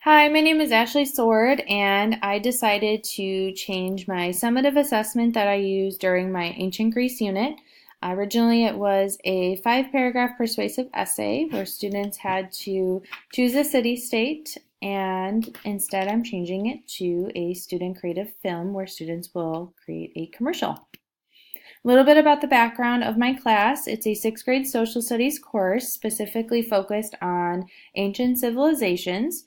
Hi, my name is Ashley Sword, and I decided to change my summative assessment that I used during my Ancient Greece unit. Originally, it was a 5 paragraph persuasive essay where students had to choose a city state, and instead, I'm changing it to a student creative film where students will create a commercial. A little bit about the background of my class. It's a 6th grade social studies course specifically focused on ancient civilizations.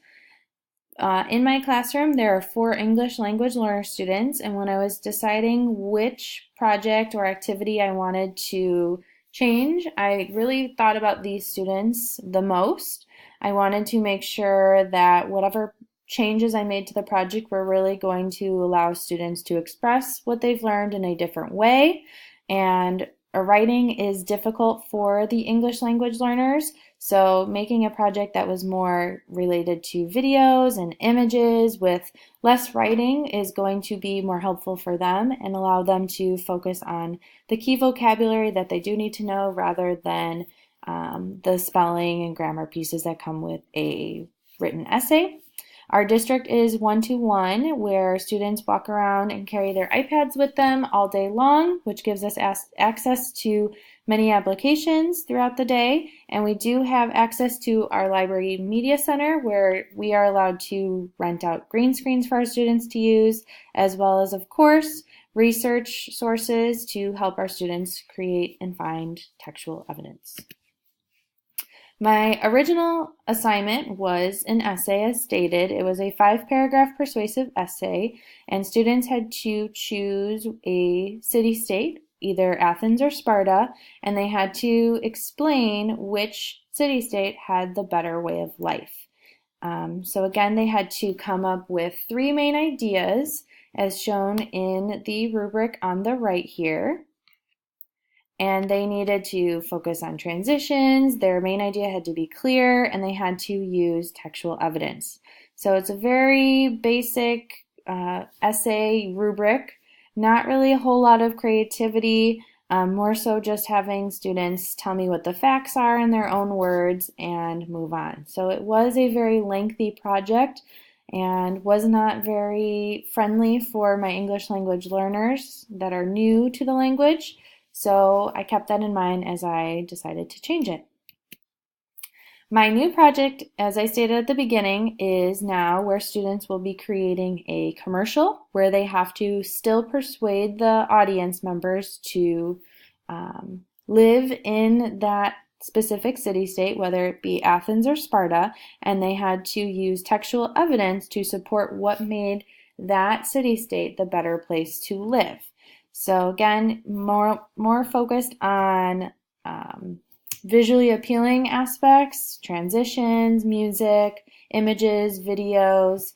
In my classroom, there are 4 English language learner students, and when I was deciding which project or activity I wanted to change, I really thought about these students the most. I wanted to make sure that whatever changes I made to the project were really going to allow students to express what they've learned in a different way. And writing is difficult for the English language learners, so making a project that was more related to videos and images with less writing is going to be more helpful for them and allow them to focus on the key vocabulary that they do need to know rather than the spelling and grammar pieces that come with a written essay. Our district is 1-to-1, where students walk around and carry their iPads with them all day long, which gives us access to many applications throughout the day. And we do have access to our library media center, where we are allowed to rent out green screens for our students to use, as well as, of course, research sources to help our students create and find textual evidence. My original assignment was an essay as stated. It was a 5 paragraph persuasive essay, and students had to choose a city-state, either Athens or Sparta, and they had to explain which city-state had the better way of life. So again, they had to come up with 3 main ideas as shown in the rubric on the right here. And they needed to focus on transitions. Their main idea had to be clear, and they had to use textual evidence. So it's a very basic essay rubric, not really a whole lot of creativity, more so just having students tell me what the facts are in their own words and move on. So it was a very lengthy project and was not very friendly for my English language learners that are new to the language. So I kept that in mind as I decided to change it. My new project, as I stated at the beginning, is now where students will be creating a commercial where they have to still persuade the audience members to live in that specific city-state, whether it be Athens or Sparta, and they had to use textual evidence to support what made that city-state the better place to live. So again, more focused on visually appealing aspects, transitions, music, images, videos.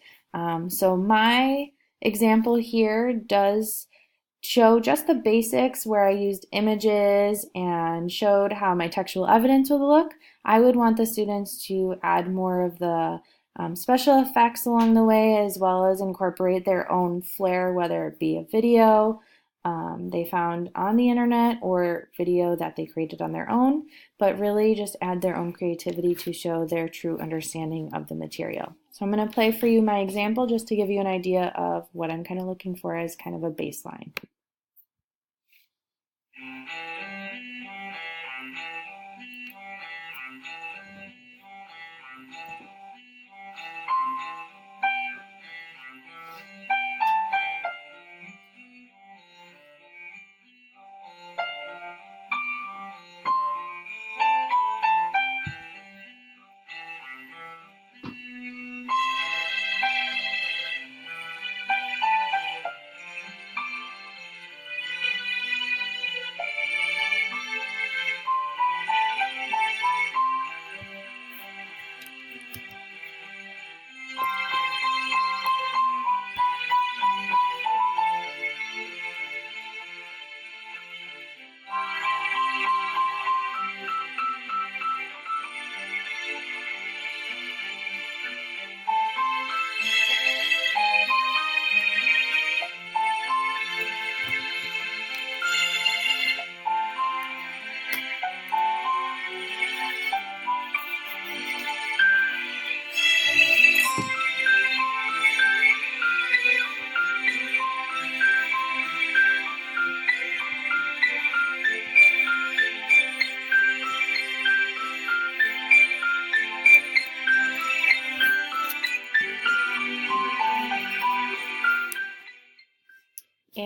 So my example here does show just the basics where I used images and showed how my textual evidence would look. I would want the students to add more of the special effects along the way, as well as incorporate their own flair, whether it be a video they found on the internet or video that they created on their own, but really just add their own creativity to show their true understanding of the material. So I'm going to play for you my example just to give you an idea of what I'm kind of looking for as kind of a baseline.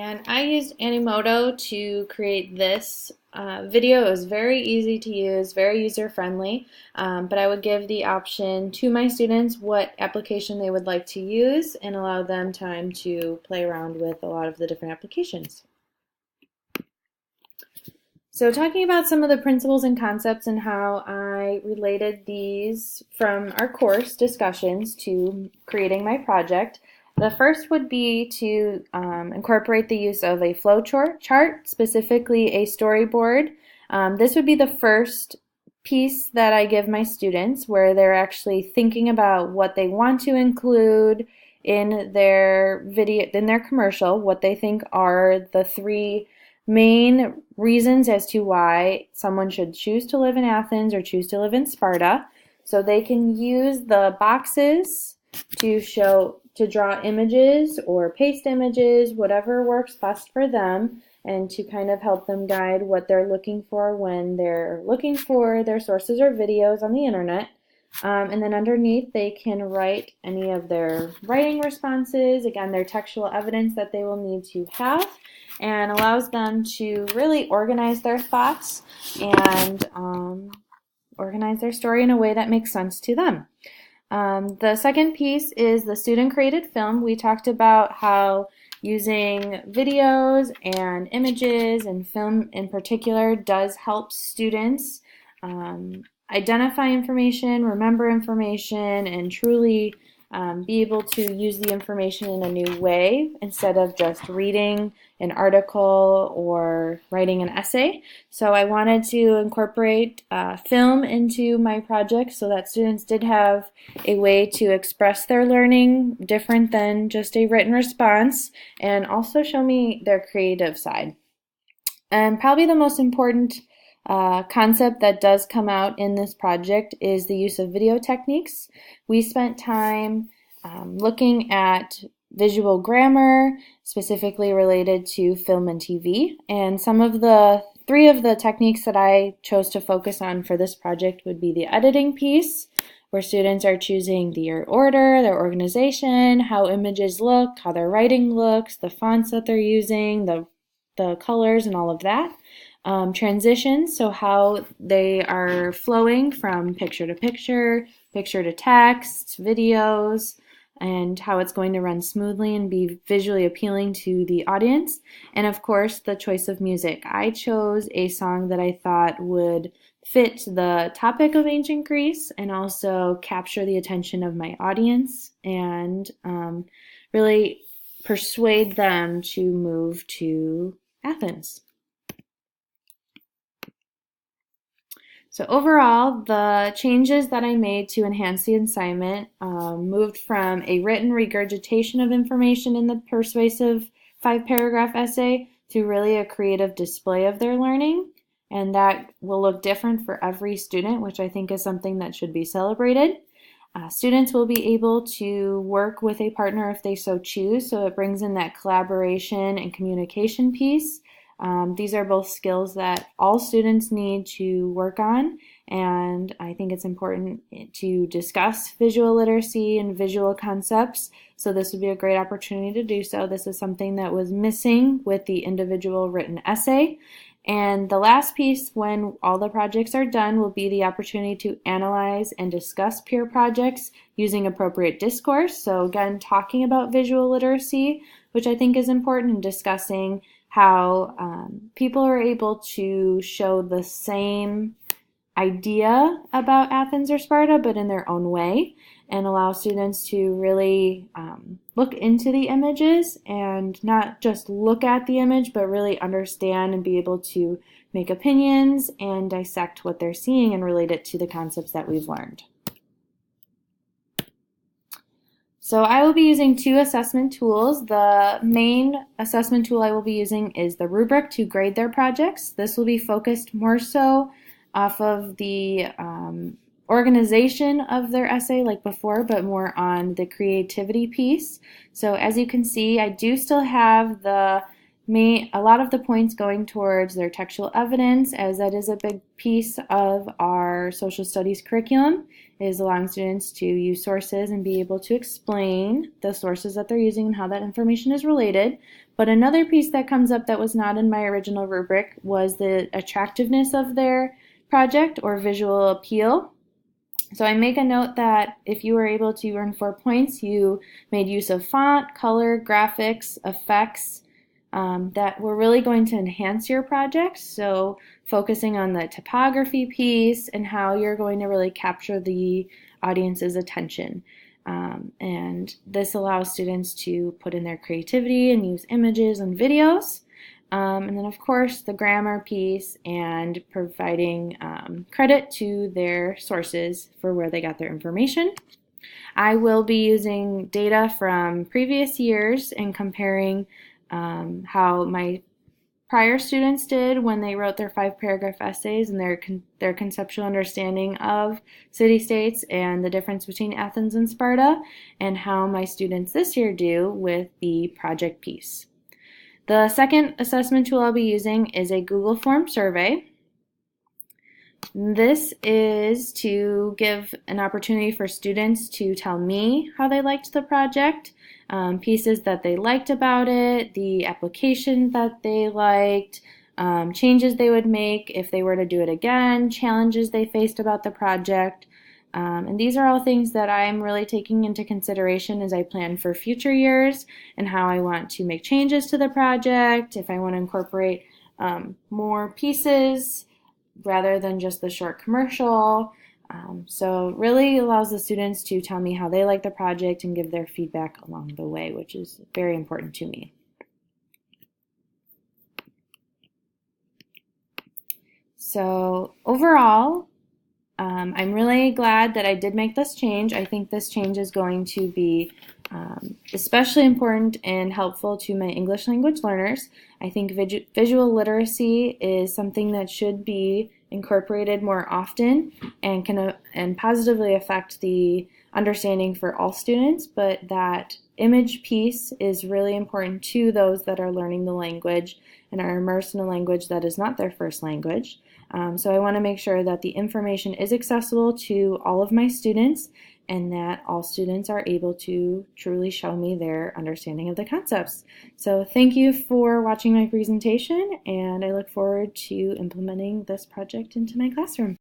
And I used Animoto to create this video. It was very easy to use, very user-friendly, but I would give the option to my students what application they would like to use and allow them time to play around with a lot of the different applications. So talking about some of the principles and concepts and how I related these from our course discussions to creating my project, the first would be to incorporate the use of a flow chart, specifically a storyboard. This would be the first piece that I give my students where they're actually thinking about what they want to include in their video, in their commercial, what they think are the three main reasons as to why someone should choose to live in Athens or choose to live in Sparta. So they can use the boxes to draw images or paste images, whatever works best for them, and to kind of help them guide what they're looking for when they're looking for their sources or videos on the internet. And then underneath they can write any of their writing responses, again their textual evidence that they will need to have, and allows them to really organize their thoughts and organize their story in a way that makes sense to them. The second piece is the student-created film. We talked about how using videos and images and film in particular does help students identify information, remember information, and truly be able to use the information in a new way instead of just reading an article or writing an essay. So I wanted to incorporate film into my project so that students did have a way to express their learning different than just a written response, and also show me their creative side. And probably the most important concept that does come out in this project is the use of video techniques. We spent time looking at visual grammar, specifically related to film and TV, and three of the techniques that I chose to focus on for this project would be the editing piece, where students are choosing their order, their organization, how images look, how their writing looks, the fonts that they're using, the colors and all of that. Transitions, so how they are flowing from picture to picture to text, videos, and how it's going to run smoothly and be visually appealing to the audience. And of course, the choice of music. I chose a song that I thought would fit the topic of ancient Greece and also capture the attention of my audience and really persuade them to move to Athens. So overall, the changes that I made to enhance the assignment moved from a written regurgitation of information in the persuasive 5-paragraph essay to really a creative display of their learning. And that will look different for every student, which I think is something that should be celebrated. Students will be able to work with a partner if they so choose, so it brings in that collaboration and communication piece. These are both skills that all students need to work on, and I think it's important to discuss visual literacy and visual concepts, so this would be a great opportunity to do so. This is something that was missing with the individual written essay. And the last piece, when all the projects are done, will be the opportunity to analyze and discuss peer projects using appropriate discourse. So again, talking about visual literacy, which I think is important, and discussing how people are able to show the same idea about Athens or Sparta, but in their own way, and allow students to really look into the images and not just look at the image, but really understand and be able to make opinions and dissect what they're seeing and relate it to the concepts that we've learned. So I will be using 2 assessment tools. The main assessment tool I will be using is the rubric to grade their projects. This will be focused more so off of the organization of their essay like before, but more on the creativity piece. So as you can see, I do still have the A lot of the points going towards their textual evidence, as that is a big piece of our social studies curriculum, is allowing students to use sources and be able to explain the sources that they're using and how that information is related. But another piece that comes up that was not in my original rubric was the attractiveness of their project or visual appeal. So I make a note that if you were able to earn 4 points, you made use of font, color, graphics, effects, that were really going to enhance your project. So focusing on the typography piece and how you're going to really capture the audience's attention. And this allows students to put in their creativity and use images and videos. And then, of course, the grammar piece and providing credit to their sources for where they got their information. I will be using data from previous years and comparing how my prior students did when they wrote their 5-paragraph essays and their conceptual understanding of city-states and the difference between Athens and Sparta, and how my students this year do with the project piece. The second assessment tool I'll be using is a Google Form survey. This is to give an opportunity for students to tell me how they liked the project, pieces that they liked about it, the application that they liked, changes they would make if they were to do it again, challenges they faced about the project. And these are all things that I'm really taking into consideration as I plan for future years and how I want to make changes to the project, if I want to incorporate more pieces rather than just the short commercial. So it really allows the students to tell me how they like the project and give their feedback along the way, which is very important to me. So overall, I'm really glad that I did make this change. I think this change is going to be especially important and helpful to my English language learners. I think visual literacy is something that should be incorporated more often and can positively affect the understanding for all students, but that image piece is really important to those that are learning the language and are immersed in a language that is not their first language. So I want to make sure that the information is accessible to all of my students and that all students are able to truly show me their understanding of the concepts. So thank you for watching my presentation, and I look forward to implementing this project into my classroom.